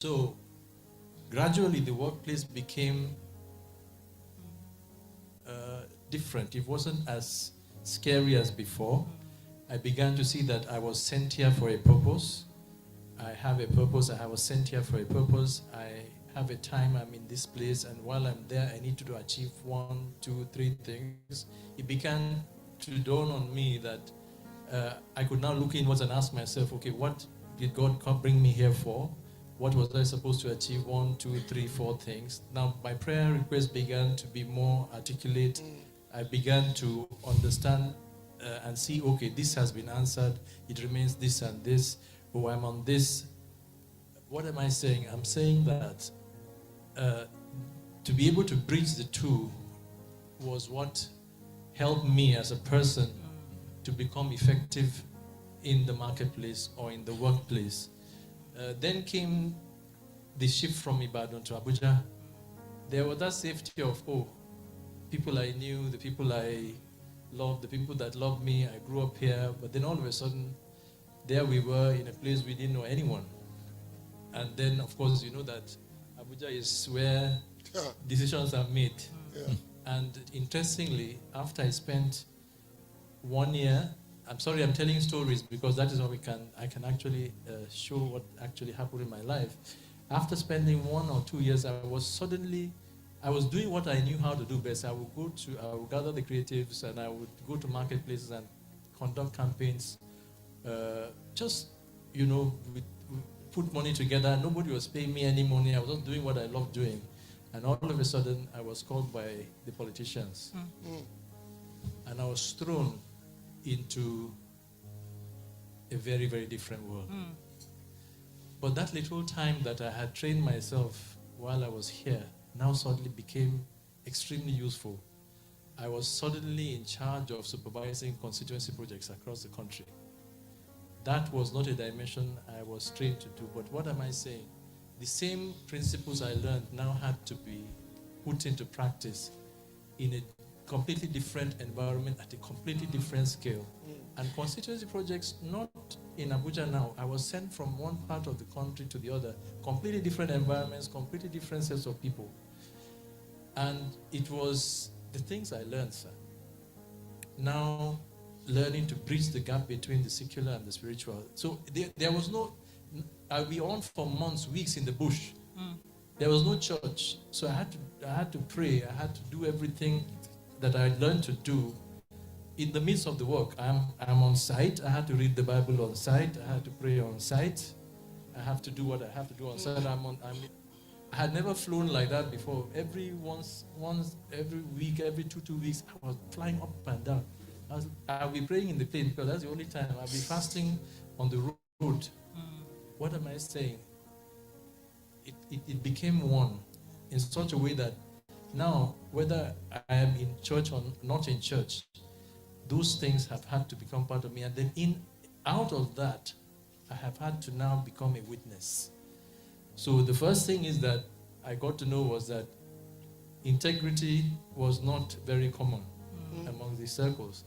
So gradually the workplace became different. It wasn't as scary as before. I began to see that I was sent here for a purpose. I have a purpose. I was sent here for a purpose. I have a time I'm in this place, and while I'm there, I need to achieve 1, 2, 3 things. It began to dawn on me that I could now look inwards and ask myself, okay, what did God bring me here for? What was I supposed to achieve? 1, 2, 3, 4 things. Now, my prayer requests began to be more articulate. I began to understand and see, okay, this has been answered. It remains this and this. Oh, I'm on this. What am I saying? I'm saying that to be able to bridge the two was what helped me as a person to become effective in the marketplace or in the workplace. Then came the shift from Ibadan to Abuja. There was that safety of, oh, people I knew, the people I loved, the people that loved me, I grew up here, but then all of a sudden, there we were in a place we didn't know anyone. And then, of course, you know that Abuja is where decisions are made. Yeah. And interestingly, after I spent 1 year, I'm sorry I'm telling stories because that is how I can actually show what actually happened in my life. After spending 1 or 2 years, I was doing what I knew how to do best. I would gather the creatives and I would go to marketplaces and conduct campaigns. Just, you know, we put money together. Nobody was paying me any money. I was just doing what I loved doing. And all of a sudden, I was called by the politicians. And I was thrown into a very, very different world. But that little time that I had trained myself while I was here now suddenly became extremely useful. I was suddenly in charge of supervising constituency projects across the country. That was not a dimension I was trained to do, but what am I saying? The same principles I learned now had to be put into practice in a completely different environment at a completely different scale. And constituency projects, not in Abuja now, I was sent from one part of the country to the other, completely different environments, completely different sets of people. And it was the things I learned, sir. Now, learning to bridge the gap between the secular and the spiritual. So there was no, I'll be on for months, weeks in the bush. There was no church. So I had to pray. I had to do everything that I learned to do in the midst of the work. I'm on site. I had to read the Bible on site. I had to pray on site. I have to do what I have to do on site. I had never flown like that before. Every week, every two weeks, I was flying up and down. I'll be praying in the plane because that's the only time. I'll be fasting on the road. What am I saying? It became one in such a way that now, whether I am in church or not in church, those things have had to become part of me. And then out of that, I have had to now become a witness. So the first thing is that I got to know was that integrity was not very common among these circles.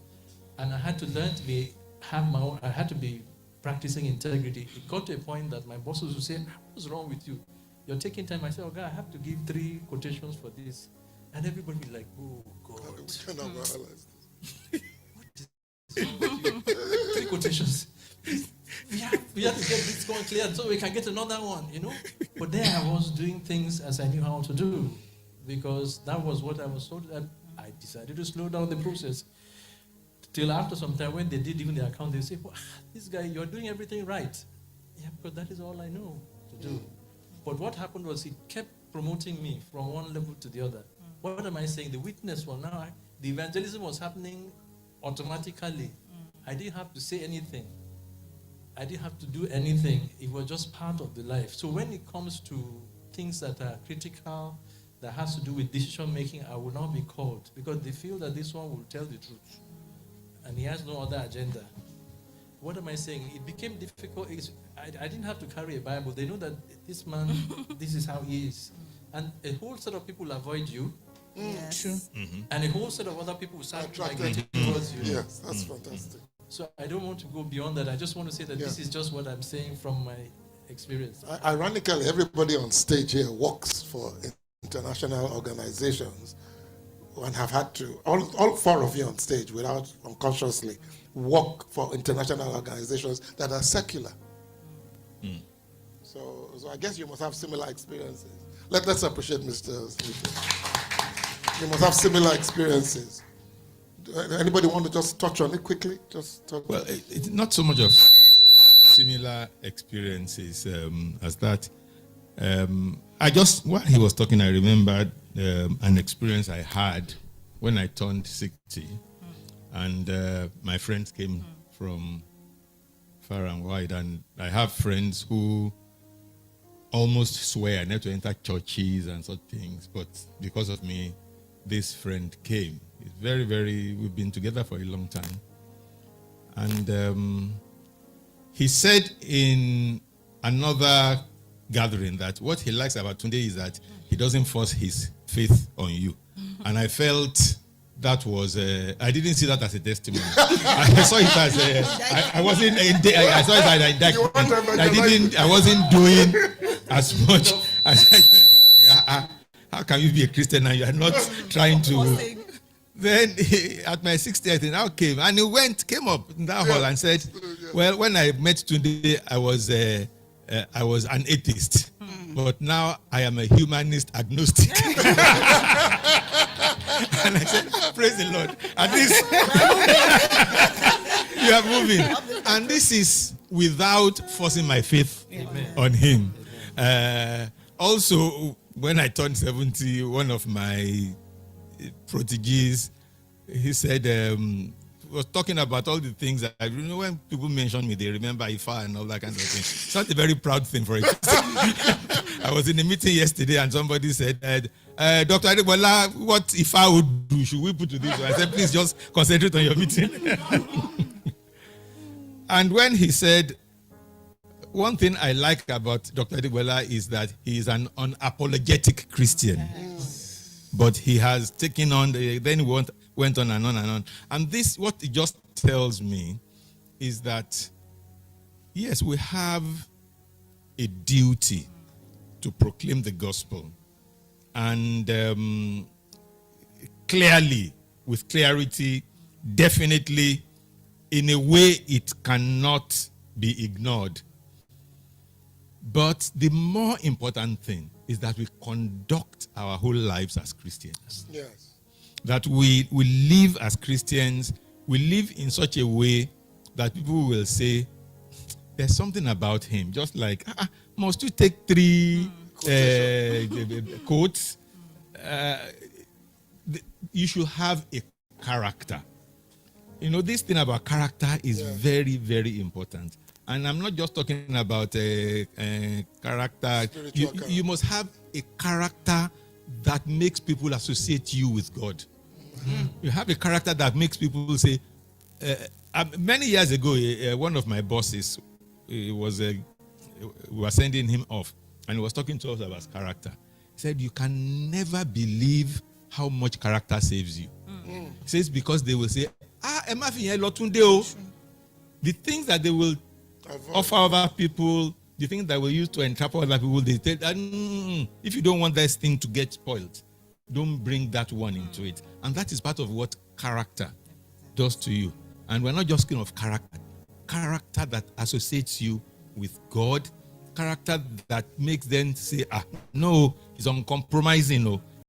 And I had to learn to I had to be practicing integrity. It got to a point that my bosses would say, what's wrong with you? You're taking time. I said, okay, I have to give 3 quotations for this. And everybody would be like, oh, God. We cannot realize this. What is wrong with you? 3 quotations. We have to get this one cleared so we can get another one, you know? But there I was doing things as I knew how to do because that was what I was told. That I decided to slow down the process. Till after some time when they did even the account, they say, well, this guy, you're doing everything right. Yeah, because that is all I know to do. But what happened was he kept promoting me from one level to the other. What am I saying? The witness was now, the evangelism was happening automatically. I didn't have to say anything. I didn't have to do anything. It was just part of the life. So when it comes to things that are critical, that has to do with decision making, I will not be called because they feel that this one will tell the truth. And he has no other agenda. What am I saying? It became difficult. I didn't have to carry a Bible. They know that this man, this is how he is. And a whole set of people avoid you. Yes. True. And a whole set of other people start Attracted migrating towards you. Yes, that's fantastic. So I don't want to go beyond that. I just want to say that this is just what I'm saying from my experience. Ironically, everybody on stage here works for international organizations and have had to, all four of you on stage, without unconsciously, work for international organizations that are secular. So I guess you must have similar experiences. Let's appreciate Mr. Smith. You must have similar experiences. Anybody want to just touch on it quickly? Just touch. Well, it's not so much of similar experiences as that. While he was talking, I remembered an experience I had when I turned 60, and my friends came from far and wide, and I have friends who almost swear not to enter churches and such things, but because of me, this friend came. It's very, we've been together for a long time. And he said in another gathering that what he likes about Tunde is that he doesn't force his faith on you. And I felt that was, I didn't see that as a testimony. I saw it as I wasn't, I saw it as an indictment. I wasn't doing as much as how can you be a Christian and you are not trying to? Then at my 60th, he now came and he came up in that hall and said, well, when I met today, I was an atheist, but now I am a humanist agnostic. And I said, praise the Lord. At least you are moving. And this is without forcing my faith on him. Also, when I turned 70, one of my proteges, he said, was talking about all the things that, when people mention me, they remember Ifa and all that kind of thing. It's not a very proud thing for a Christian. I was in a meeting yesterday and somebody said, Dr. Adebola, what Ifa would do? Should we put to this? I said, please just concentrate on your meeting. And when he said, one thing I like about Dr. Adebola is that he is an unapologetic Christian. But he has taken on, then he went on and on and on. And this, what it just tells me is that, yes, we have a duty to proclaim the gospel. And clearly, with clarity, definitely, in a way it cannot be ignored. But the more important thing is that we conduct our whole lives as Christians. Yes. That we live as Christians, we live in such a way that people will say, there's something about him. Just like, must you take 3 quotes? You should have a character. This thing about character is very, very important. And I'm not just talking about a character. You must have a character that makes people associate you with God. You have a character that makes people say, many years ago, one of my bosses, we were sending him off, and he was talking to us about his character. He said, you can never believe how much character saves you. He says, because they will say, the things that they will offer other people, the things that we use to entrap other people, they say, if you don't want this thing to get spoiled, don't bring that one into it. And that is part of what character does to you. And we're not just talking of character that associates you with God, character that makes them say, no, it's uncompromising,